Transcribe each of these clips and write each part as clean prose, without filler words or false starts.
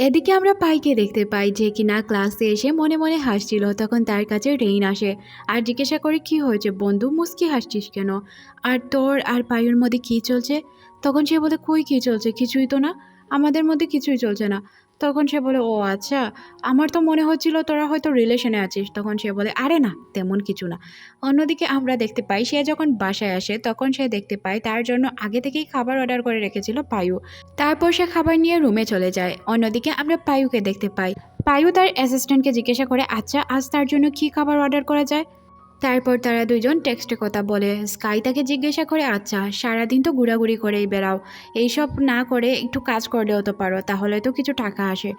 এদিকে আমরা পাইকে দেখতে পাই যে কিনা ক্লাসে এসে মনে মনে হাসছিল। তখন তার কাছে রেইন আসে আর জিজ্ঞাসা করে কি হয়েছে বন্ধু, মুস্কি হাসছিস কেন? আর তোর আর পায়ুর মধ্যে কি চলছে? তখন সে বলে কই কি চলছে, কিছুই তো না, আমাদের মধ্যে কিছুই চলছে না। তখন সে বলে ও আচ্ছা, আমার তো মনে হচ্ছিল তোরা হয়তো রিলেশনে আছিস। তখন সে বলে আরে না, তেমন কিছু না। অন্যদিকে আমরা দেখতে পাই সে যখন বাসায় আসে তখন সে দেখতে পায় তার জন্য আগে থেকেই খাবার অর্ডার করে রেখেছিল পায়ু। তারপর সে খাবার নিয়ে রুমে চলে যায়। অন্যদিকে আমরা পায়ুকে দেখতে পাই। পায়ু তার অ্যাসিস্ট্যান্টকে জিজ্ঞাসা করে আচ্ছা আজ তার জন্য কি খাবার অর্ডার করা যায়। তারপর তারা দুইজন টেক্সটে কথা বলে। স্কাই তাকে জিজ্ঞাসা করে আচ্ছা সারাদিন তো ঘোরাঘুরি করেই বেড়াও, এইসব না করে একটু কাজ করলেও তো পারো, তাহলে তো কিছু টাকা আসে।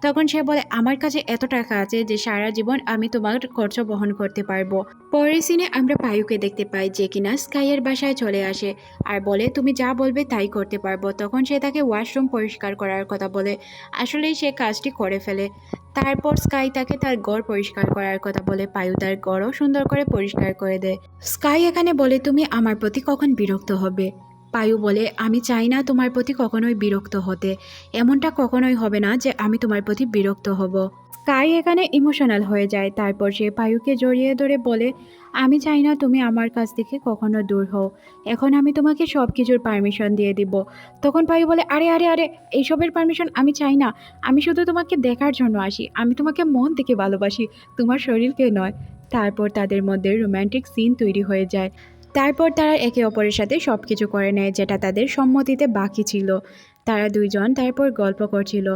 তখন সে বলে আমার কাছে এত টাকা আছে যে সারা জীবন আমি তোমার খরচ বহন করতে পারবো। পরের সিনে আমরা পায়ুকে দেখতে পাই যে কিনা স্কাইয়ের বাসায় চলে আসে আর বলে তুমি যা বলবে তাই করতে পারবো। তখন সে তাকে ওয়াশরুম পরিষ্কার করার কথা বলে, আসলেই সে কাজটি করে ফেলে। তারপর স্কাই তাকে তার ঘর পরিষ্কার করার কথা বলে, পায়ু তার ঘরও সুন্দর করে পরিষ্কার করে দেয়। স্কাই এখানে বলে তুমি আমার প্রতি কখন বিরক্ত হবে? পায়ু বলে আমি চাই না তোমার প্রতি কখনোই বিরক্ত হতে, এমনটা কখনোই হবে না যে আমি তোমার প্রতি বিরক্ত হব। স্কাই এখানে ইমোশনাল হয়ে যায়। তারপর সে পায়ুকে জড়িয়ে ধরে বলে আমি চাই না তুমি আমার কাছ থেকে কখনো দূর হও, এখন আমি তোমাকে সব কিছুর পারমিশন দিয়ে দিব। তখন পায়ু বলে আরে আরে আরে, এইসবের পারমিশন আমি চাই না, আমি শুধু তোমাকে দেখার জন্য আসি, আমি তোমাকে মন থেকে ভালোবাসি, তোমার শরীরকে নয়। তারপর তাদের মধ্যে রোম্যান্টিক সিন তৈরি হয়ে যায়। তারপর তারা একে অপরের সাথে সব কিছু করে নেয় যেটা তাদের সম্মতিতে বাকি ছিল। তারা দুইজন তারপর গল্প করছিল।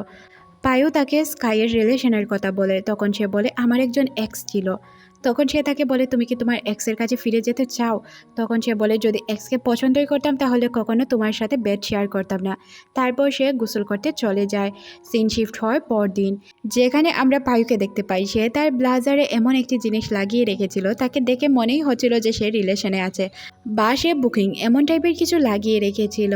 পায়ু তাকে স্কাইয়ের রিলেশনের কথা বলে। তখন সে বলে আমার একজন এক্স ছিল। তখন সে তাকে বলে তুমি কি তোমার এক্সের কাছে ফিরে যেতে চাও? তখন সে বলে যদি এক্সকে পছন্দই করতাম তাহলে কখনো তোমার সাথে বেড শেয়ার করতাম না। তারপর সে গোসল করতে চলে যায়। সিন শিফট হয় পরদিন, যেখানে আমরা পায়ুকে দেখতে পাই সে তার ব্লাজারে এমন একটি জিনিস লাগিয়ে রেখেছিল, তাকে দেখে মনেই হচ্ছিল যে সে রিলেশনে আছে বা সে বুকিং এমন টাইপের কিছু লাগিয়ে রেখেছিল।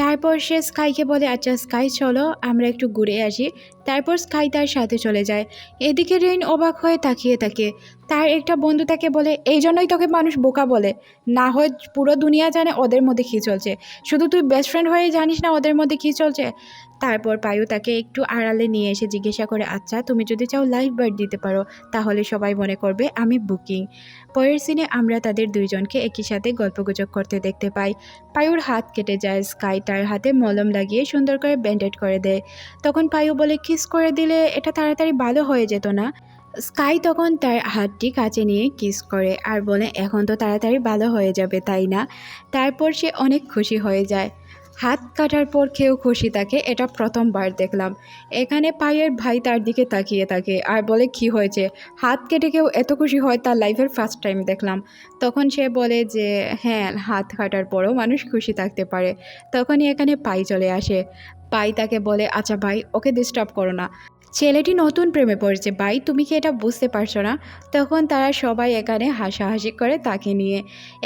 তারপর সে স্কাইকে বলে আচ্ছা স্কাই চলো আমরা একটু ঘুরে আসি। তারপর স্কাই তার সাথে চলে যায়। এদিকে রেইন অবাক হয়ে তাকিয়ে থাকে। তার একটা বন্ধু তাকে বলে এই জন্যই তোকে মানুষ বোকা বলে, না হয় পুরো দুনিয়া জানে ওদের মধ্যে কী চলছে, শুধু তুই বেস্ট ফ্রেন্ড হয়েই জানিস না ওদের মধ্যে কী চলছে। তারপর পায়ু তাকে একটু আড়ালে নিয়ে এসে জিজ্ঞাসা করে আচ্ছা তুমি যদি চাও লাইফ বার্ড দিতে পারো, তাহলে সবাই মনে করবে আমি বুকিং। পরের সিনে আমরা তাদের দুইজনকে একই সাথে গল্পগুজব করতে দেখতে পাই। পায়ুর হাত কেটে যায়। স্কাই তার হাতে মলম লাগিয়ে সুন্দর করে ব্যান্ডেড করে দেয়। তখন পায়ু বলে কিস করে দিলে এটা তাড়াতাড়ি ভালো হয়ে যেত না? স্কাই তখন তার হাতটি কাছে নিয়ে কিস করে আর বলে এখন তো তাড়াতাড়ি ভালো হয়ে যাবে তাই না? তারপর সে অনেক খুশি হয়ে যায়। হাত কাটার পর কেউ খুশি থাকে এটা প্রথমবার দেখলাম। এখানে পায়ের ভাই তার দিকে তাকিয়ে থাকে আর বলে কি হয়েছে, হাত কেটে কেউ এত খুশি হয় তার লাইফের ফার্স্ট টাইম দেখলাম। তখন সে বলে যে হ্যাঁ, হাত কাটার পরও মানুষ খুশি থাকতে পারে। তখনই এখানে পাই চলে আসে। পাই তাকে বলে আচ্ছা ভাই ওকে ডিস্টার্ব করো না, ছেলেটি নতুন প্রেমে পড়েছে ভাই, তুমি কি এটা বুঝতে পারছো না? তখন তারা সবাই এখানে হাসাহাসি করে তাকে নিয়ে।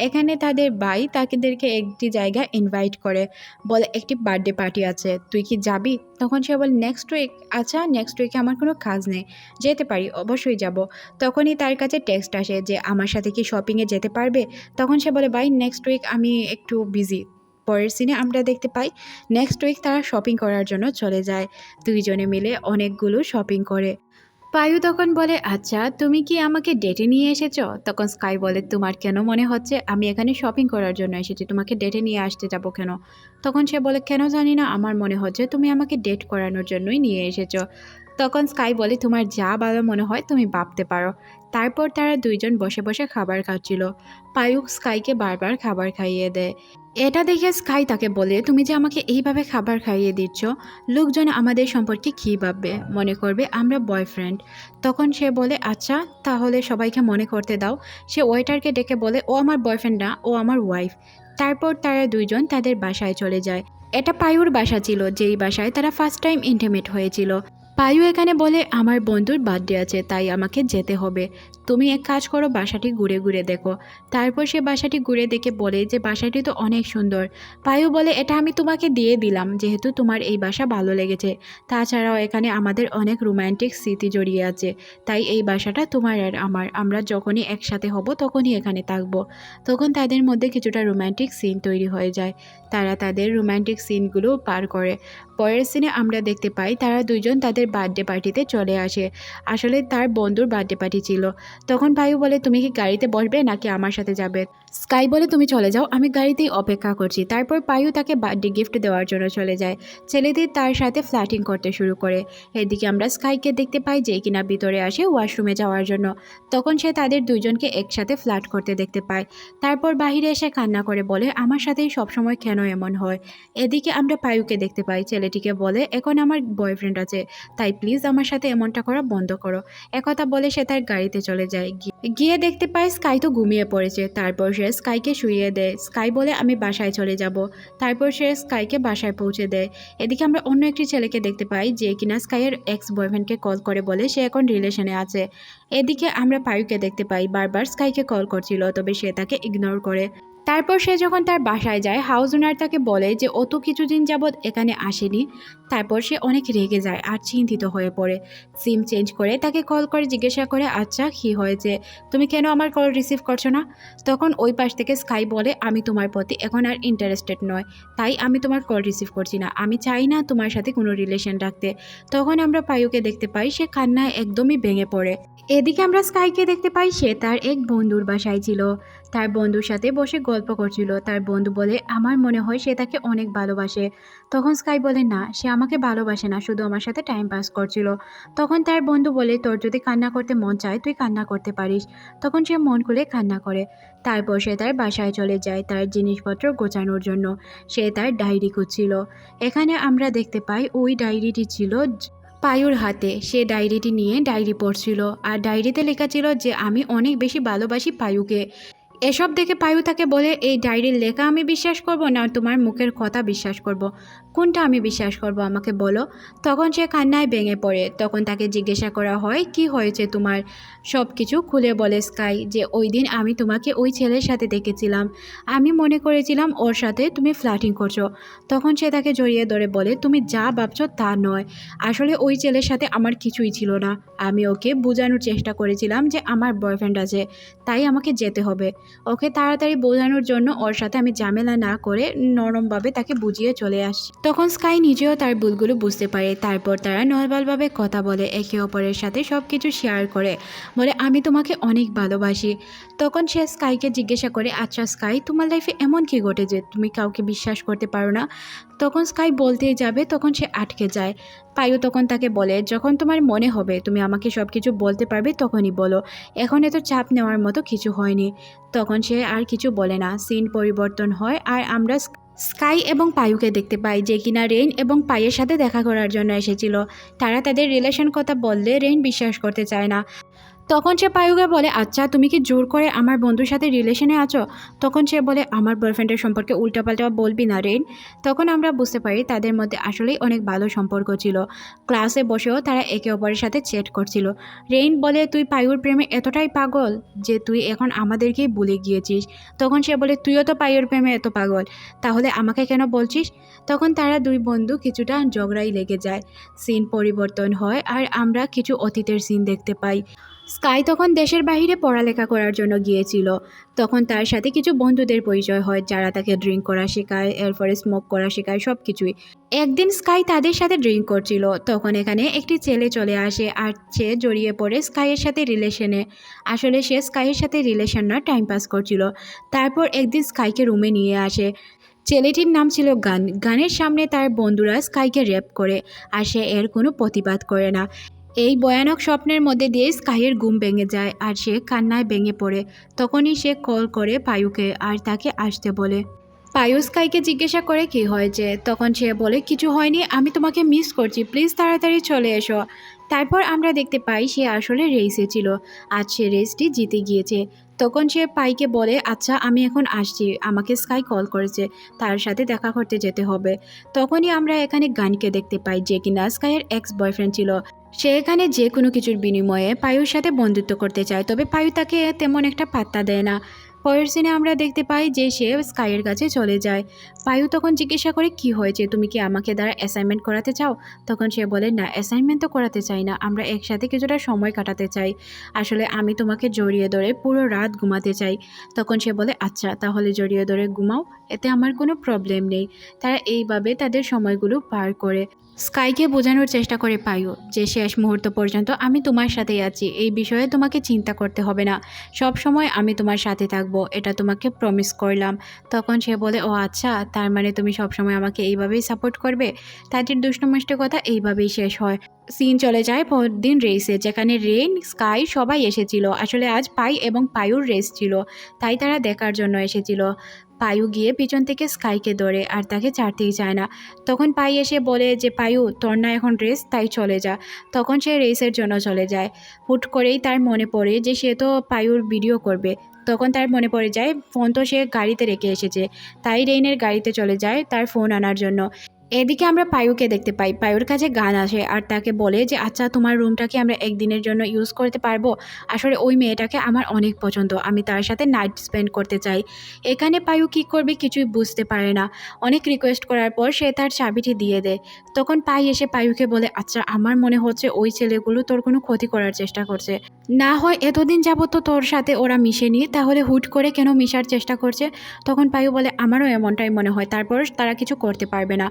এখানে তাদের ভাই তাদেরকে একটি জায়গায় ইনভাইট করে, বলে একটি বার্থডে পার্টি আছে, তুই কি যাবি? তখন সে বলে নেক্সট উইক। আচ্ছা নেক্সট উইকে আমার কোনো কাজ নেই, যেতে পারি, অবশ্যই যাব। তখনই তার কাছে টেক্সট আসে যে আমার সাথে কি শপিংয়ে যেতে পারবে? তখন সে বলে ভাই নেক্সট উইক আমি একটু বিজি। পরের সিনে আমরা দেখতে পাই নেক্সট উইক তারা শপিং করার জন্য চলে যায়। দুইজনে মিলে অনেকগুলো শপিং করে। পায়ু তখন বলে আচ্ছা তুমি কি আমাকে ডেটে নিয়ে এসেছো? তখন স্কাই বলে তোমার কেন মনে হচ্ছে আমি এখানে শপিং করার জন্য এসেছি, তোমাকে ডেটে নিয়ে আসতে যাব কেন? তখন সে বলে কেন জানি না, আমার মনে হচ্ছে তুমি আমাকে ডেট করানোর জন্যই নিয়ে এসেছো। তখন স্কাই বলে তোমার যা ভালো মনে হয় তুমি ভাবতে পারো। তারপর তারা দুইজন বসে বসে খাবার খাচ্ছিল। পায়ু স্কাইকে বারবার খাবার খাইয়ে দেয়। এটা দেখে স্কাই তাকে বলে তুমি যে আমাকে এইভাবে খাবার খাইয়ে দিচ্ছ, লোকজন আমাদের সম্পর্কে কী ভাববে, মনে করবে আমরা বয়ফ্রেন্ড। তখন সে বলে আচ্ছা তাহলে সবাইকে মনে করতে দাও। সে ওয়েটারকে ডেকে বলে ও আমার বয়ফ্রেন্ড না, ও আমার ওয়াইফ। তারপর তারা দুইজন তাদের বাসায় চলে যায়। এটা পায়ুর বাসা ছিল, যেই বাসায় তারা ফার্স্ট টাইম ইন্টিমেট হয়েছিল। পায়ু এখানে বলে আমার বন্ধুর বার্থডে আছে তাই আমাকে যেতে হবে, তুমি এক কাজ করো বাসাটি ঘুরে ঘুরে দেখো। তারপর সে বাসাটি ঘুরে দেখে বলে যে বাসাটি তো অনেক সুন্দর। পায়ু বলে এটা আমি তোমাকে দিয়ে দিলাম যেহেতু তোমার এই বাসা ভালো লেগেছে, তাছাড়াও এখানে আমাদের অনেক রোম্যান্টিক স্মৃতি জড়িয়ে আছে, তাই এই বাসাটা তোমার আর আমার, আমরা যখনই একসাথে হব তখনই এখানে থাকবো। তখন তাদের মধ্যে কিছুটা রোম্যান্টিক সিন তৈরি হয়ে যায়। তারা তাদের রোম্যান্টিক সিনগুলো পার করে। পরের সিনে আমরা দেখতে পাই তারা দুইজন তাদের বার্থডে পার্টিতে চলে আসে। আসলে তার বন্ধুর বার্থডে পার্টি ছিল। তখন পায়ু বলে তুমি কি গাড়িতে বসবে নাকি আমার সাথে যাবে? স্কাই বলে তুমি চলে যাও, আমি গাড়িতেই অপেক্ষা করছি। তারপর পায়ু তাকে বার্থডে গিফট দেওয়ার জন্য চলে যায়। ছেলেটি তার সাথে ফ্ল্যাটিং করতে শুরু করে। এদিকে আমরা স্কাইকে দেখতে পাই যে কিনা ভিতরে আসে ওয়াশরুমে যাওয়ার জন্য। তখন সে তাদের দুইজনকে একসাথে ফ্ল্যাট করতে দেখতে পায়। তারপর বাহিরে এসে কান্না করে বলে আমার সাথেই সবসময় কেন এমন হয়। এদিকে আমরা পায়ুকে দেখতে পাই, ছেলেটিকে বলে এখন আমার বয়ফ্রেন্ড আছে, তাই প্লিজ আমার সাথে এমনটা করা বন্ধ করো। একথা বলে সে তার গাড়িতে চলে যায়। গিয়ে দেখতে পায় স্কাই তো ঘুমিয়ে পড়েছে। তারপর সে স্কাইকে শুইয়ে দেয়। স্কাই বলে আমি বাসায় চলে যাব। তারপর সে স্কাইকে বাসায় পৌঁছে দেয়। এদিকে আমরা অন্য একটি ছেলেকে দেখতে পাই যে কিনা স্কাইয়ের এক্স বয়ফ্রেন্ডকে কল করে বলে সে এখন রিলেশনে আছে। এদিকে আমরা পায়ুকে দেখতে পাই বারবার স্কাইকে কল করছিল, তবে সে তাকে ইগনোর করে। তারপর সে যখন তার বাসায় যায়, হাউস ওনার তাকে বলে যে ও তো কিছুদিন যাবৎ এখানে আসেনি। তারপর সে অনেক রেগে যায় আর চিন্তিত হয়ে পড়ে। সিম চেঞ্জ করে তাকে কল করে জিজ্ঞাসা করে আচ্ছা কী হয়েছে, তুমি কেন আমার কল রিসিভ করছো না? তখন ওই পাশ থেকে স্কাই বলে আমি তোমার প্রতি এখন আর ইন্টারেস্টেড নয়, তাই আমি তোমার কল রিসিভ করছি না, আমি চাই না তোমার সাথে কোনো রিলেশন রাখতে। তখন আমরা পায়ুকে দেখতে পাই সে কান্নায় একদমই ভেঙে পড়ে। এদিকে আমরা স্কাইকে দেখতে পাই সে তার এক বন্ধুর বাসায় ছিল। তার বন্ধুর সাথে বসে গল্প করছিল। তার বন্ধু বলে আমার মনে হয় সে তাকে অনেক ভালোবাসে। তখন স্কাই বলে না, সে আমাকে ভালোবাসে না, শুধু আমার সাথে টাইম পাস করছিল। তখন তার বন্ধু বলে তোর যদি কান্না করতে মন চায় তুই কান্না করতে পারিস। তখন সে মন খুলে কান্না করে। তারপর সে তার বাসায় চলে যায় তার জিনিসপত্র গোছানোর জন্য। সে তার ডায়েরি খুঁজছিল। এখানে আমরা দেখতে পাই ওই ডায়েরিটি ছিল পায়ুর হাতে। সে ডায়েরিটি নিয়ে ডায়েরি পড়ছিল আর ডায়েরিতে লেখা ছিল যে আমি অনেক বেশি ভালোবাসি পায়ুকে। এসব দেখে পায়ু তাকে বলে এই ডায়েরির লেখা আমি বিশ্বাস করব না তোমার মুখের কথা বিশ্বাস করব, কোনটা আমি বিশ্বাস করব আমাকে বলো। তখন সে কান্নায় ভেঙে পড়ে। তখন তাকে জিজ্ঞাসা করা হয় কি হয়েছে তোমার। সব কিছু খুলে বলে স্কাই যে ওই দিন আমি তোমাকে ওই ছেলের সাথে দেখেছিলাম, আমি মনে করেছিলাম ওর সাথে তুমি ফ্ল্যাটিং করছো। তখন সে তাকে জড়িয়ে ধরে বলে তুমি যা ভাবছো তা নয়, আসলে ওই ছেলের সাথে আমার কিছুই ছিল না, আমি ওকে বোঝানোর চেষ্টা করেছিলাম যে আমার বয়ফ্রেন্ড আছে, তাই আমাকে যেতে হবে। ওকে তাড়াতাড়ি বোঝানোর জন্য ওর সাথে আমি ঝামেলা না করে নরমভাবে তাকে বুঝিয়ে চলে আসি। তখন স্কাই নিজেও তার ভুলগুলো বুঝতে পারে। তারপর তারা নর্মালভাবে কথা বলে, একে অপরের সাথে সব কিছু শেয়ার করে, বলে আমি তোমাকে অনেক ভালোবাসি। তখন সে স্কাইকে জিজ্ঞাসা করে আচ্ছা স্কাই তোমার লাইফে এমন কি ঘটে যে তুমি কাউকে বিশ্বাস করতে পারো না। তখন স্কাই বলতেই যাবে তখন সে আটকে যায়। পায়ু তখন তাকে বলে যখন তোমার মনে হবে তুমি আমাকে সব কিছু বলতে পারবে তখনই বলো, এখন এত চাপ নেওয়ার মতো কিছু হয়নি। তখন সে আর কিছু বলে না। সিন পরিবর্তন হয় আর আমরা স্কাই এবং পায়ুকে দেখতে পাই যে কিনা রেইন এবং পায়ের সাথে দেখা করার জন্য এসেছিল। তারা তাদের রিলেশন কথা বললে রেইন বিশ্বাস করতে চায় না। তখন সে পায়ুকে বলে আচ্ছা তুমি কি জোর করে আমার বন্ধুর সাথে রিলেশনে আছো? তখন সে বলে আমার বয়ফ্রেন্ডের সম্পর্কে উল্টাপাল্টা বলবি না রেইন। তখন আমরা বুঝতে পারি তাদের মধ্যে আসলেই অনেক ভালো সম্পর্ক ছিল। ক্লাসে বসেও তারা একে অপরের সাথে চ্যাট করছিল। রেইন বলে তুই পায়ুর প্রেমে এতটাই পাগল যে তুই এখন আমাদেরকেই ভুলে গিয়েছিস। তখন সে বলে তুইও তো পায়ুর প্রেমে এত পাগল, তাহলে আমাকে কেন বলছিস? তখন তারা দুই বন্ধু কিছুটা ঝগড়াই লেগে যায়। সিন পরিবর্তন হয় আর আমরা কিছু অতীতের সিন দেখতে পাই। স্কাই তখন দেশের বাইরে পড়ালেখা করার জন্য গিয়েছিল। তখন তার সাথে কিছু বন্ধুদের পরিচয় হয় যারা তাকে ড্রিঙ্ক করা শেখায়, এরপরে স্মোক করা শেখায়, সব কিছুই। একদিন স্কাই তাদের সাথে ড্রিঙ্ক করছিল, তখন এখানে একটি ছেলে চলে আসে আর সে জড়িয়ে পড়ে স্কাইয়ের সাথে রিলেশনে। আসলে সে স্কাইয়ের সাথে রিলেশন না, টাইম পাস করছিল। তারপর একদিন স্কাইকে রুমে নিয়ে আসে। ছেলেটির নাম ছিল গান। গানের সামনে তার বন্ধুরা স্কাইকে রেপ করে আর সে এর কোনো প্রতিবাদ করে না। এই ভয়ানক স্বপ্নের মধ্যে দিয়ে স্কাইয়ের ঘুম ভেঙে যায় আর সে কান্নায় ভেঙে পড়ে। তখনই সে কল করে পায়ুকে আর তাকে আসতে বলে। পায়ু স্কাইকে জিজ্ঞাসা করে কি হয়েছে। তখন সে বলে কিছু হয়নি, আমি তোমাকে মিস করছি, প্লিজ তাড়াতাড়ি চলে এসো। তারপর আমরা দেখতে পাই সে আসলে রেসে ছিল, আজ সে রেসটি জিতে গিয়েছে। তখন সে পাইকে বলে আচ্ছা আমি এখন আসছি, আমাকে স্কাই কল করেছে, তার সাথে দেখা করতে যেতে হবে। তখনই আমরা এখানে গানকে দেখতে পাই যে কিনা স্কাইয়ের এক্স বয়ফ্রেন্ড ছিল। সে এখানে যে কোনো কিছুর বিনিময়ে পায়ুর সাথে বন্ধুত্ব করতে চায়, তবে পায়ু তাকে তেমন একটা পাত্তা দেয় না। পরের সিনে আমরা দেখতে পাই যে সে স্কাইয়ের কাছে চলে যায়। পায়ু তখন জিজ্ঞাসা করে কি হয়েছে, তুমি কি আমাকে দ্বারা অ্যাসাইনমেন্ট করাতে চাও? তখন সে বলে না, অ্যাসাইনমেন্ট তো করাতে চাই না, আমরা একসাথে কিছুটা সময় কাটাতে চাই। আসলে আমি তোমাকে জড়িয়ে ধরে পুরো রাত ঘুমাতে চাই। তখন সে বলে আচ্ছা তাহলে জড়িয়ে ধরে ঘুমাও, এতে আমার কোনো প্রবলেম নেই। তারা এইভাবে তাদের সময়গুলো পার করে। স্কাইকে বোঝানোর চেষ্টা করে পায়ু যে শেষ মুহূর্ত পর্যন্ত আমি তোমার সাথেই আছি, এই বিষয়ে তোমাকে চিন্তা করতে হবে না, সব সময় আমি তোমার সাথে থাকবো, এটা তোমাকে প্রমিস করলাম। তখন সে বলে ও আচ্ছা, তার মানে তুমি সবসময় আমাকে এইভাবেই সাপোর্ট করবে। তাদের দুষ্টমিষ্টি কথা এইভাবেই শেষ হয়। সিন চলে যায় পরদিন রেসে, যেখানে রেন, স্কাই সবাই এসেছিল। আসলে আজ পাই এবং পায়ুর রেস ছিল, তাই তারা দেখার জন্য এসেছিল। পায়ু গিয়ে পিছন থেকে স্কাইকে ধরে আর তাকে ছাড়তেই চায় না। তখন পাই এসে বলে যে পায়ু তোর না এখন রেস, তাই চলে যা। তখন সে রেসের জন্য চলে যায়। হুট করেই তার মনে পড়ে যে সে তো পায়ুর ভিডিও করবে। তখন তার মনে পড়ে যায় ফোন তো সে গাড়িতে রেখে এসেছে, তাই রেইনের গাড়িতে চলে যায় তার ফোন আনার জন্য। এদিকে আমরা পায়ুকে দেখতে পাই, পায়ুর কাছে গান আসে আর তাকে বলে যে আচ্ছা তোমার রুমটাকে আমরা একদিনের জন্য ইউজ করতে পারবো? আসলে ওই মেয়েটাকে আমার অনেক পছন্দ, আমি তার সাথে নাইট স্পেন্ড করতে চাই। এখানে পায়ু কী করবে কিছুই বুঝতে পারে না। অনেক রিকোয়েস্ট করার পর সে তার চাবিটি দিয়ে দেয়। তখন পাই এসে পায়ুকে বলে আচ্ছা আমার মনে হচ্ছে ওই ছেলেগুলো তোর কোনো ক্ষতি করার চেষ্টা করছে, না হয় এতদিন যাবত তো তোর সাথে ওরা মিশেনি, তাহলে হুট করে কেন মিশার চেষ্টা করছে? তখন পায়ু বলে আমারও এমনটাই মনে হয়, তারপর তারা কিছু করতে পারবে না।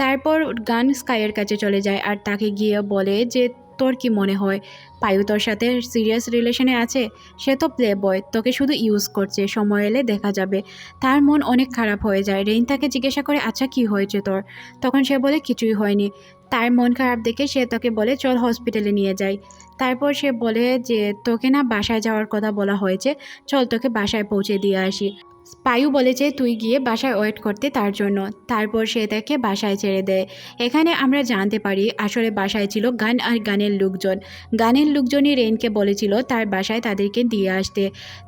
তারপর গান স্কাইয়ের কাছে চলে যায় আর তাকে গিয়ে বলে যে তোর কি মনে হয় পায়ু তোর সাথে সিরিয়াস রিলেশনে আছে? সে তো প্লে বয়, তোকে শুধু ইউজ করছে, সময় এলে দেখা যাবে। তার মন অনেক খারাপ হয়ে যায়। রেইন তাকে জিজ্ঞাসা করে আচ্ছা কি হয়েছে তোর? তখন সে বলে কিছুই হয়নি। তার মন খারাপ দেখে সে তাকে বলে চল হসপিটালে নিয়ে যাই। তারপর সে বলে যে তোকে না বাসায় যাওয়ার কথা বলা হয়েছে, চল তোকে বাসায় পৌঁছে দিয়ে আসি। পায়ু বলেছে তুই গিয়ে বাসায় ওয়েট করতে তার জন্য। তারপর সে তাকে বাসায় ছেড়ে দেয়। এখানে আমরা জানতে পারি আসলে বাসায় ছিল গান আর গানের লোকজন। গানের লোকজনই রেনকে বলেছিল তার বাসায় তাদেরকে দিয়ে আসতে।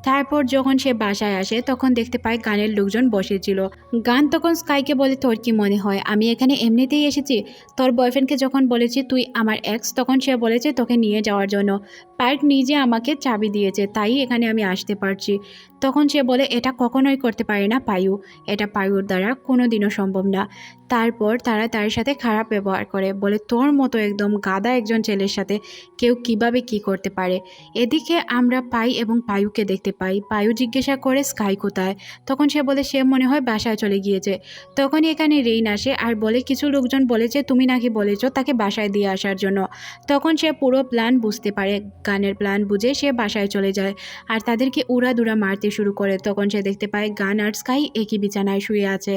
তারপর যখন সে বাসায় আসে তখন দেখতে পায় গানের লোকজন বসেছিল। গান তখন স্কাইকে বলে তোর কি মনে হয় আমি এখানে এমনিতেই এসেছি? তোর বয়ফ্রেন্ডকে যখন বলেছি তুই আমার এক্স, তখন সে বলেছে তোকে নিয়ে যাওয়ার জন্য। পার্ক নিজে আমাকে চাবি দিয়েছে, তাই এখানে আমি আসতে পারছি। তখন সে বলে এটা কখনোই করতে পারে না পায়ু, এটা পায়ুর দ্বারা কোনোদিনও সম্ভব না। তারপর তারা তার সাথে খারাপ ব্যবহার করে, বলে তোর মতো একদম গাদা একজন ছেলের সাথে কেউ কিভাবে কি করতে পারে। এদিকে আমরা পাই এবং পায়ুকে দেখতে পাই। পায়ু জিজ্ঞাসা করে স্কাই কোথায়? তখন সে বলে সে মনে হয় বাসায় চলে গিয়েছে। তখনই এখানে রেইন আসে আর বলে কিছু লোকজন বলেছে তুমি নাকি বলেছ তাকে বাসায় দিয়ে আসার জন্য। তখন সে পুরো প্ল্যান বুঝতে পারে, গানের প্ল্যান বুঝে সে বাসায় চলে যায় আর তাদেরকে উড়াদুরা মারতে শুরু করে। তখন সে দেখতে পায় গান আর স্কাই একই বিছানায় শুয়ে আছে।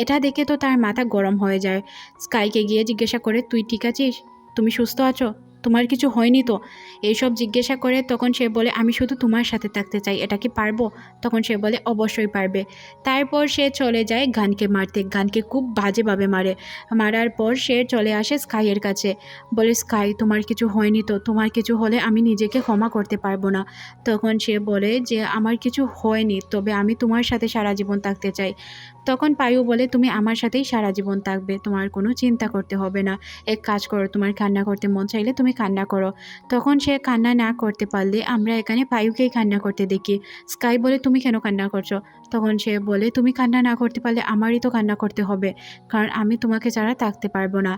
এটা দেখে তো তার মাথা গরম হয়ে যায়। স্কাইকে গিয়ে জিজ্ঞাসা করে তুই ঠিক আছিস, তুমি সুস্থ আছো, তোমার কিছু হয়নি তো? এইসব জিজ্ঞাসা করে। তখন সে বলে আমি শুধু তোমার সাথে থাকতে চাই, এটা কি পারবো? তখন সে বলে অবশ্যই পারবে। তারপর সে চলে যায় গানকে মারতে, গানকে খুব বাজেভাবে মারে। মারার পর সে চলে আসে স্কাইয়ের কাছে, বলে স্কাই তোমার কিছু হয়নি তো? তোমার কিছু হলে আমি নিজেকে ক্ষমা করতে পারবো না। তখন সে বলে যে আমার কিছু হয়নি, তবে আমি তোমার সাথে সারা জীবন থাকতে চাই। তখন পায়ু বলে তুমি আমার সাথেই সারা জীবন থাকবে, তোমার কোনো চিন্তা করতে হবে না। এক কাজ করো, তোমার কান্না করতে মন চাইলে তুমি কান্না করো। তখন সে কান্না না করতে পারলে আমরা এখানে পায়ুকেই কান্না করতে দেখি। স্কাই বলে তুমি কেন কান্না করছো? তখন সে বলে তুমি কান্না না করতে পারলে আমারই তো কান্না করতে হবে, কারণ আমি তোমাকে ছাড়া থাকতে পারবো না।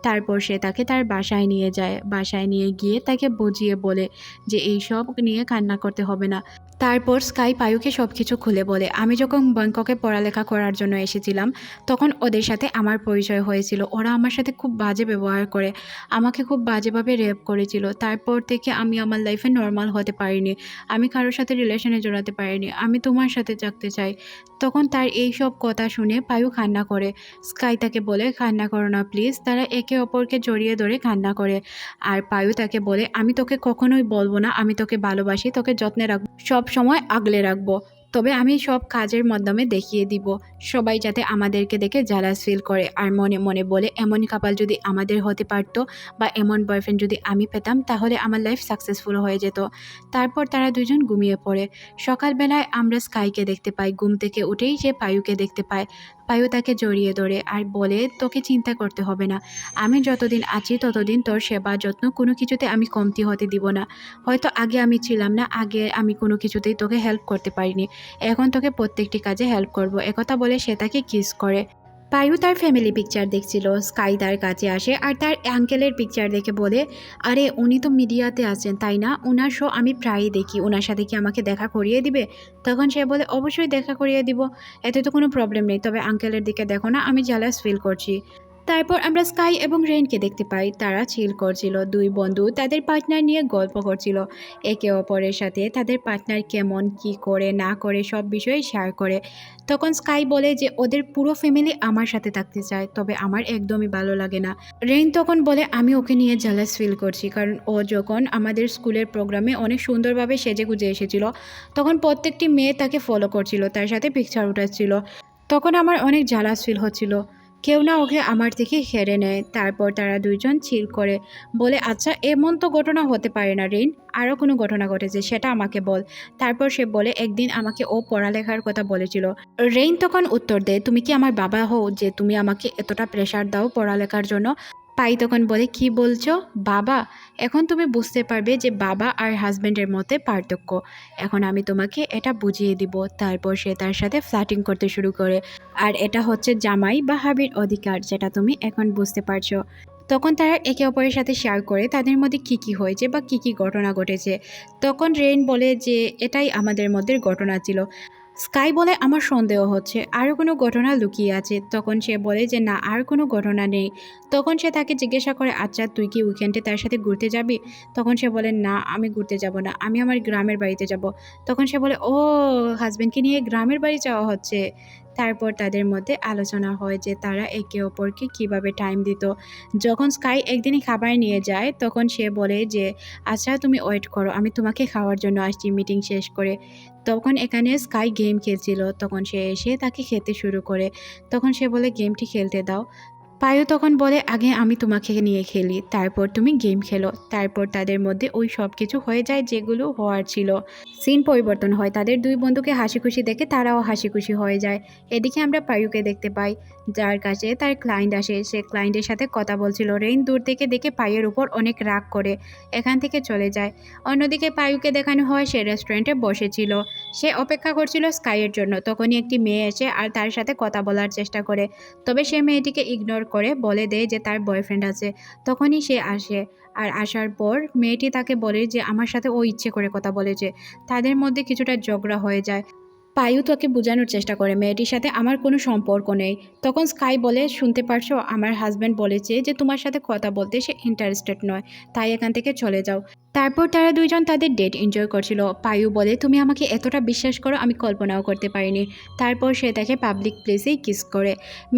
তারপর সে তাকে তার বাসায় নিয়ে যায়। বাসায় নিয়ে গিয়ে তাকে বুঝিয়ে বলে যে এই সব নিয়ে কান্না করতে হবে না। তারপর স্কাই পায়ুকে সব কিছু খুলে বলে আমি যখন ব্যাংককে পড়ালেখা করার জন্য এসেছিলাম তখন ওদের সাথে আমার পরিচয় হয়েছিল। ওরা আমার সাথে খুব বাজে ব্যবহার করে, আমাকে খুব বাজেভাবে রেপ করেছিল। তারপর থেকে আমি আমার লাইফে নর্মাল হতে পারিনি, আমি কারোর সাথে রিলেশনে জড়াতে পারিনি, আমি তোমার সাথে থাকতে চাই। তখন তার এই সব কথা শুনে পায়ু কান্না করে। স্কাই তাকে বলে কান্না করো না প্লিজ। তারা একে অপরকে জড়িয়ে ধরে কান্না করে। আর পায়ু তাকে বলে আমি তোকে কখনোই বলবো না আমি তোকে ভালোবাসি, তোকে যত্নে রাখবো, সব সময় আগলে রাখবো, তবে আমি সব কাজের মাধ্যমে দেখিয়ে দিব সবাই যাতে আমাদেরকে দেখে জালাস ফিল করে। আর মনে মনে বলে এমন কাপাল যদি আমাদের হতে পারতো বা এমন বয়ফ্রেন্ড যদি আমি পেতাম তাহলে আমার লাইফ সাকসেসফুল হয়ে যেত। তারপর তারা দুজন ঘুমিয়ে পড়ে। সকালবেলায় আমরা স্কাইকে দেখতে পাই, ঘুম থেকে উঠেই সে পায়ুকে দেখতে পায়। পায়ু তাকে জড়িয়ে ধরে আর বলে, তোকে চিন্তা করতে হবে না, আমি যতদিন আছি ততদিন তোর সেবা যত্ন কোনো কিছুতে আমি কমতি হতে দিব না। হয়তো আগে আমি ছিলাম না, আগে আমি কোনো কিছুতেই তোকে হেল্প করতে পারিনি, এখন তোকে প্রত্যেকটি কাজে হেল্প করব। একথা বলে সে তাকে কিস করে। পায়ু তার ফ্যামিলি পিকচার দেখছিল, স্কাই তার কাছে আসে আর তার আঙ্কেলের পিকচার দেখে বলে, আরে উনি তো মিডিয়াতে আছেন তাই না, ওনার শো আমি প্রায়ই দেখি, ওনার সাথে কি আমাকে দেখা করিয়ে দিবে? তখন সে বলে, অবশ্যই দেখা করিয়ে দিব, এতে তো কোনো প্রবলেম নেই, তবে আঙ্কেলের দিকে দেখো না, আমি জেলাস ফিল করছি। তারপর আমরা স্কাই এবং রেইনকে দেখতে পাই, তারা চিল করছিল, দুই বন্ধু তাদের পার্টনার নিয়ে গল্প করছিল, একে অপরের সাথে তাদের পার্টনার কেমন, কি করে না করে সব বিষয়ে শেয়ার করে। তখন স্কাই বলে যে ওদের পুরো ফ্যামিলি আমার সাথে থাকতে চায়, তবে আমার একদমই ভালো লাগে না। রেইন তখন বলে, আমি ওকে নিয়ে জেলাস ফিল করছি, কারণ ও যখন আমাদের স্কুলের প্রোগ্রামে অনেক সুন্দরভাবে সেজে গুজে এসেছিল, তখন প্রত্যেকটি মেয়ে তাকে ফলো করছিল, তার সাথে পিকচার উঠাচ্ছিল, তখন আমার অনেক জেলাস ফিল হচ্ছিল, কেউ না ওকে আমার থেকে হেরে নেয়। তারপর তারা দুইজন চিল করে বলে, আচ্ছা এমন তো ঘটনা হতে পারে না রেইন, আরও কোনো ঘটনা ঘটেছে সেটা আমাকে বল। তারপর সে বলে, একদিন আমাকে ও পড়ালেখার কথা বলেছিল। রেইন তখন উত্তর দেয়, তুমি কি আমার বাবা হও যে তুমি আমাকে এতটা প্রেশার দাও পড়ালেখার জন্য? পাই তখন বলে, কি বলছো বাবা? এখন তুমি বুঝতে পারবে যে বাবা আর হাজব্যান্ডের মধ্যে পার্থক্য, এখন আমি তোমাকে এটা বুঝিয়ে দিব। তারপর সে তার সাথে ফ্ল্যাটিং করতে শুরু করে, আর এটা হচ্ছে জামাই বা হাবির অধিকার, যেটা তুমি এখন বুঝতে পারছো। তখন তারা একে অপরের সাথে শেয়ার করে তাদের মধ্যে কী কী হয়েছে বা কী কী ঘটনা ঘটেছে। তখন রেইন বলে যে এটাই আমাদের মধ্যে ঘটনা ছিল। স্কাই বলে, আমার সন্দেহ হচ্ছে আরও কোনো ঘটনা লুকিয়ে আছে। তখন সে বলে যে না, আর কোনো ঘটনা নেই। তখন সে তাকে জিজ্ঞাসা করে, আচ্ছা তুই কি উইকেন্ডে তার সাথে ঘুরতে যাবি? তখন সে বলে, না আমি ঘুরতে যাব না, আমি আমার গ্রামের বাড়িতে যাব। তখন সে বলে, ও, হাজব্যান্ডকে নিয়ে গ্রামের বাড়ি যাওয়া হচ্ছে। তারপর তাদের মধ্যে আলোচনা হয় যে তারা একে অপরকে কিভাবে টাইম দিত। যখন স্কাই একদিনই খাবার নিয়ে যায়, তখন সে বলে যে আচ্ছা তুমি ওয়েট করো, আমি তোমাকে খাওয়ার জন্য আসছি মিটিং শেষ করে। তখন এখানে স্কাই গেম খেলছিল, তখন সে এসে তাকে খেতে শুরু করে। তখন সে বলে, গেমটি খেলতে দাও। পায়ু তখন বলে, আগে আমি তোমাকে নিয়ে খেলি, তারপর তুমি গেম খেলো। তারপর তাদের মধ্যে ওই সব কিছু হয়ে যায় যেগুলো হওয়ার ছিল। সিন পরিবর্তন হয়, তাদের দুই বন্ধুকে হাসি খুশি দেখে তারাও হাসি খুশি হয়ে যায়। এদিকে আমরা পায়ুকে দেখতে পাই, যার কাছে তার ক্লায়েন্ট আসে, সে ক্লায়েন্টের সাথে কথা বলছিল। রেইন দূর থেকে দেখে পায়ের উপর অনেক রাগ করে এখান থেকে চলে যায়। অন্যদিকে পায়ুকে দেখানো হয় সে রেস্টুরেন্টে বসেছিল, সে অপেক্ষা করছিল স্কাইয়ের জন্য। তখনই একটি মেয়ে এসে আর তার সাথে কথা বলার চেষ্টা করে, তবে সে মেয়েটিকে ইগনোর করে বলে দেয় যে তার বয়ফ্রেন্ড আছে। তখনই সে আসে, আর আসার পর মেয়েটি তাকে বলে যে আমার সাথে ও ইচ্ছে করে কথা বলেছে। তাদের মধ্যে কিছুটা ঝগড়া হয়ে যায়। পায়ু তাকে বোঝানোর চেষ্টা করে মেয়েটির সাথে আমার কোনো সম্পর্ক নেই। তখন স্কাই বলে, শুনতে পারছো, আমার হাজব্যান্ড বলেছে যে তোমার সাথে কথা বলতে সে ইন্টারেস্টেড নয়, তাই এখান থেকে চলে যাও। তারপর তারা দুইজন তাদের ডেট এনজয় করছিল। পায়ু বলে, তুমি আমাকে এতটা বিশ্বাস করো আমি কল্পনাও করতে পারিনি। তারপর সে তাকে পাবলিক প্লেসেই কিস করে।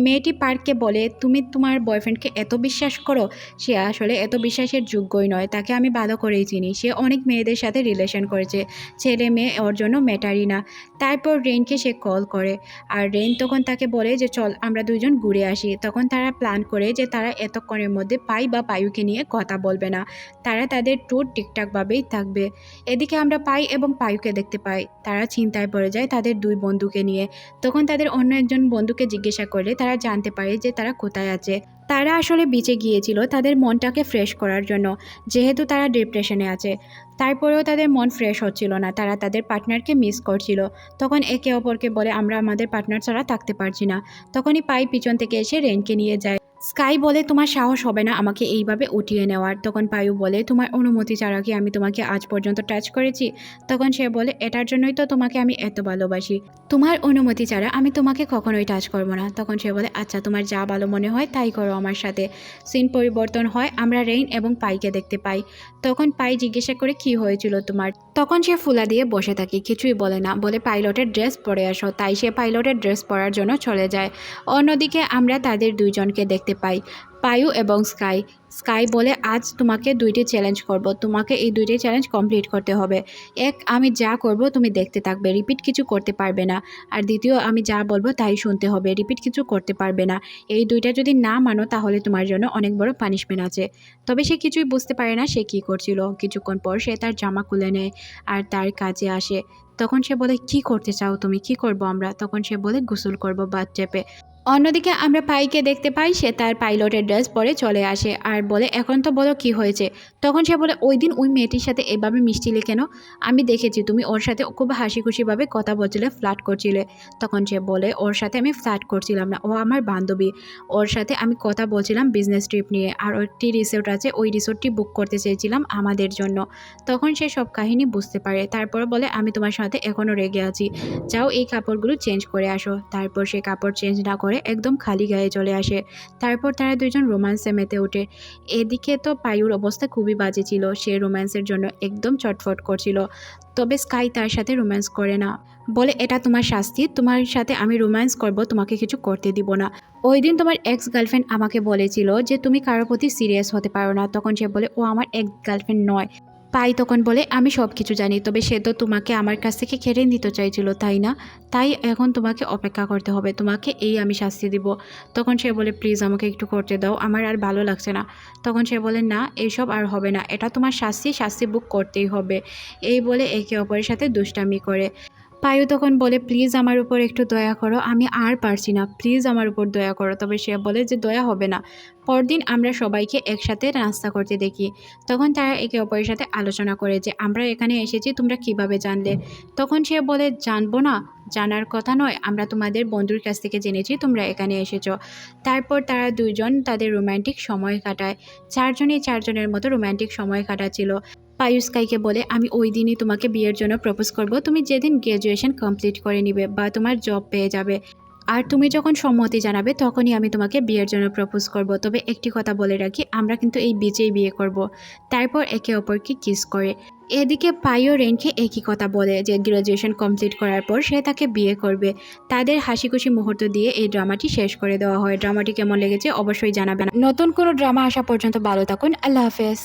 মেয়েটি পার্ককে বলে, তুমি তোমার বয়ফ্রেন্ডকে এত বিশ্বাস করো? সে আসলে এত বিশ্বাসের যোগ্যই নয়, তাকে আমি ভালো করেই চিনি, সে অনেক মেয়েদের সাথে রিলেশন করেছে, ছেলে মেয়ে ওর জন্য ম্যাটারই না। তারপর রেইনকে সে কল করে, আর রেইন তখন তাকে বলে যে চল আমরা দুইজন ঘুরে আসি। তখন তারা প্ল্যান করে যে তারা এতক্ষণের মধ্যে পাই বা পায়ুকে নিয়ে কথা বলবে না, তারা তাদের ট্যুর ঠিকঠাকভাবেই থাকবে। এদিকে আমরা পাই এবং পায়ুকে দেখতে পাই, তারা চিন্তায় পড়ে যায় তাদের দুই বন্ধুকে নিয়ে। তখন তাদের অন্য একজন বন্ধুকে জিজ্ঞাসা করলে তারা জানতে পারে যে তারা কোথায় আছে। তারা আসলে বিচে গিয়েছিল তাদের মনটাকে ফ্রেশ করার জন্য, যেহেতু তারা ডিপ্রেশনে আছে। তারপরেও তাদের মন ফ্রেশ হচ্ছিল না, তারা তাদের পার্টনারকে মিস করছিল। তখন একে অপরকে বলে, আমরা আমাদের পার্টনার ছাড়া থাকতে পারছি না। তখনই পাই পিছন থেকে এসে রেইনকে নিয়ে যায়। স্কাই বলে, তোমার সাহস হবে না আমাকে এইভাবে উঠিয়ে নেওয়ার। তখন পায়ু বলে, তোমার অনুমতি ছাড়া কি আমি তোমাকে আজ পর্যন্ত টাচ করেছি? তখন সে বলে, এটার জন্যই তো তোমাকে আমি এত ভালোবাসি, তোমার অনুমতি ছাড়া আমি তোমাকে কখনোই টাচ করব না। তখন সে বলে, আচ্ছা তোমার যা ভালো মনে হয় তাই করো আমার সাথে। সিন পরিবর্তন হয়, আমরা রেইন এবং পাইকে দেখতে পাই। তখন পাই জিজ্ঞাসা করে, কি হয়েছিল তোমার? তখন সে ফুলা দিয়ে বসে থাকে, কিছুই বলে না, বলে পাইলটের ড্রেস পরে আসো। তাই সে পাইলটের ড্রেস পরার জন্য চলে যায়। অন্যদিকে আমরা তাদের দুইজনকে দেখতে পাই, পায়ু এবং স্কাই। স্কাই বলে, আজ তোমাকে দুইটি চ্যালেঞ্জ করব, তোমাকে এই দুইটি চ্যালেঞ্জ কমপ্লিট করতে হবে। এক, আমি যা করব তুমি দেখতে থাকবে, রিপিট কিছু করতে পারবে না। আর দ্বিতীয়, আমি যা বলবো তাই শুনতে হবে, রিপিট কিছু করতে পারবে না। এই দুইটা যদি না মানো তাহলে তোমার জন্য অনেক বড় পানিশমেন্ট আছে। তবে সে কিছুই বুঝতে পারে না সে কী করছিল। কিছুক্ষণ পর সে তার জামা খুলে নেয় আর তার কাজে আসে। তখন সে বলে, কি করতে চাও তুমি? কি করব আমরা? তখন সে বলে, গোসল করব বাথ ট্যাপে। অন্যদিকে আমরা পাইকে দেখতে পাই সে তার পাইলটের ড্রেস পরে চলে আসে আর বলে এখন তো বলো কি হয়েছে। তখন সে বলে ওই দিন ওই মেয়েটির সাথে এভাবে মিশছিলে কেন? আমি দেখেছি তুমি ওর সাথে খুব হাসি খুশিভাবে কথা বলছিলে, ফ্লার্ট করছিলে। তখন সে বলে ওর সাথে আমি ফ্লার্ট করছিলাম না, ও আমার বান্ধবী। ওর সাথে আমি কথা বলছিলাম বিজনেস ট্রিপ নিয়ে, আর একটি রিসোর্ট আছে, ওই রিসোর্টটি বুক করতে চেয়েছিলাম আমাদের জন্য। তখন সে সব কাহিনী বুঝতে পারে। তারপর বলে আমি তোমার সাথে এখনও রেগে আছি, যাও এই কাপড়গুলো চেঞ্জ করে আসো। তারপর সে কাপড় চেঞ্জ না করে একদম খালি গায়ে চলে আসে। তারপর তারা দুজন রোম্যান্সে মেতে ওঠে। এদিকে তো পায়ুর অবস্থা খুবই বাজে ছিল, সে রোম্যান্সের জন্য একদম চটফট করছিল। তবে স্কাই তার সাথে রোম্যান্স করে না, বলে এটা তোমার শাস্তি, তোমার সাথে আমি রোম্যান্স করব, তোমাকে কিছু করতে দিব না। ওই দিন তোমার এক্স গার্লফ্রেন্ড আমাকে বলেছিল যে তুমি কারোর প্রতি সিরিয়াস হতে পারো না। তখন সে বলে ও আমার এক্স গার্লফ্রেন্ড নয়। পাই তখন বলে আমি সব কিছু জানি, তবে সে তো তোমাকে আমার কাছ থেকে কেড়ে নিতে চাইছিল তাই না? তাই এখন তোমাকে অপেক্ষা করতে হবে, তোমাকে এই আমি শাস্তি দিব। তখন সে বলে প্লিজ আমাকে একটু করতে দাও, আমার আর ভালো লাগছে না। তখন সে বলে না এইসব আর হবে না, এটা তোমার শাস্তি, শাস্তি বুক করতেই হবে। এই বলে একে অপরের সাথে দুষ্টামি করে। পায়ু তখন বলে প্লিজ আমার উপর একটু দয়া করো, আমি আর পারছি না, প্লিজ আমার উপর দয়া করো। তবে সে বলে যে দয়া হবে না। পরদিন আমরা সবাইকে একসাথে নাস্তা করতে দেখি। তখন তারা একে অপরের সাথে আলোচনা করে যে আমরা এখানে এসেছি তোমরা কিভাবে জানলে। তখন সে বলে জানবো না, জানার কথা নয়, আমরা তোমাদের বন্ধুর কাছ থেকে জেনেছি তোমরা এখানে এসেছো। তারপর তারা দুইজন তাদের রোম্যান্টিক সময় কাটায়। চারজনই চারজনের মতো রোম্যান্টিক সময় কাটাচ্ছিল। পায়ু স্কাইকে বলে আমি ওই দিনই তোমাকে বিয়ের জন্য প্রপোজ করব, তুমি যেদিন গ্র্যাজুয়েশন কমপ্লিট করে নিবে বা তোমার জব পেয়ে যাবে। আর তুমি যখন সম্মতি জানাবে তখনই আমি তোমাকে বিয়ের জন্য প্রপোজ করব। তবে একটি কথা বলে রাখি, আমরা কিন্তু এই বিচেই বিয়ে করব। তারপর একে অপরকে কিস করে। এদিকে পায়ু রেনকে একই কথা বলে যে গ্র্যাজুয়েশন কমপ্লিট করার পর সে তাকে বিয়ে করবে। তাদের হাসি খুশি মুহূর্ত দিয়ে এই ড্রামাটি শেষ করে দেওয়া হয়। ড্রামাটি কেমন লেগেছে অবশ্যই জানাবেন। নতুন কোনো ড্রামা আসা পর্যন্ত ভালো থাকুন, আল্লাহ হাফেজ।